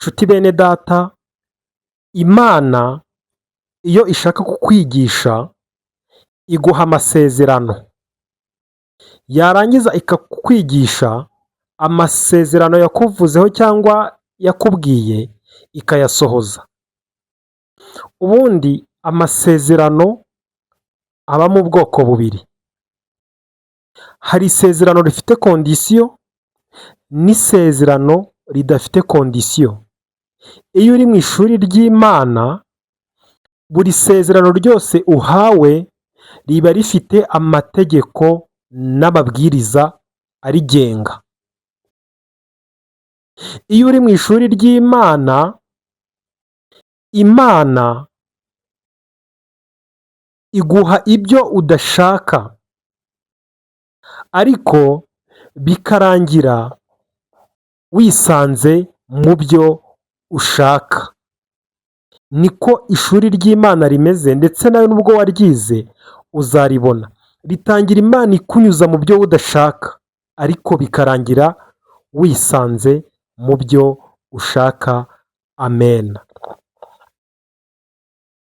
Nshuti bene data, Imana iyo ishaka kukwigisha iguha amasezerano, yarangiza ikakwigisha amasezerano yakuvuzeho cyangwa yakubwiye ikayasohoza. Ubundi amasezerano abamo ubwoko bubiri, hari isezerano rifite kondisiyo n'isezerano ridafite kondisiyo. Iyo uri mu ishuri ry'Imana, buri sezerano ryose uhawe riba rifite amategeko n'amabwiriza arigenga. Iyo uri mu ishuri ry'Imana, Imana iguha ibyo udashaka, ariko bikarangira wisanze mu byo ushaka. Niko ishuri ry'Imana rimeze, ndetse nawe nubwo waryize uzaribona. Ritangira Imana ikunyuza mu byo udashaka, ariko bikarangira wisanze mu byo ushaka. Amen.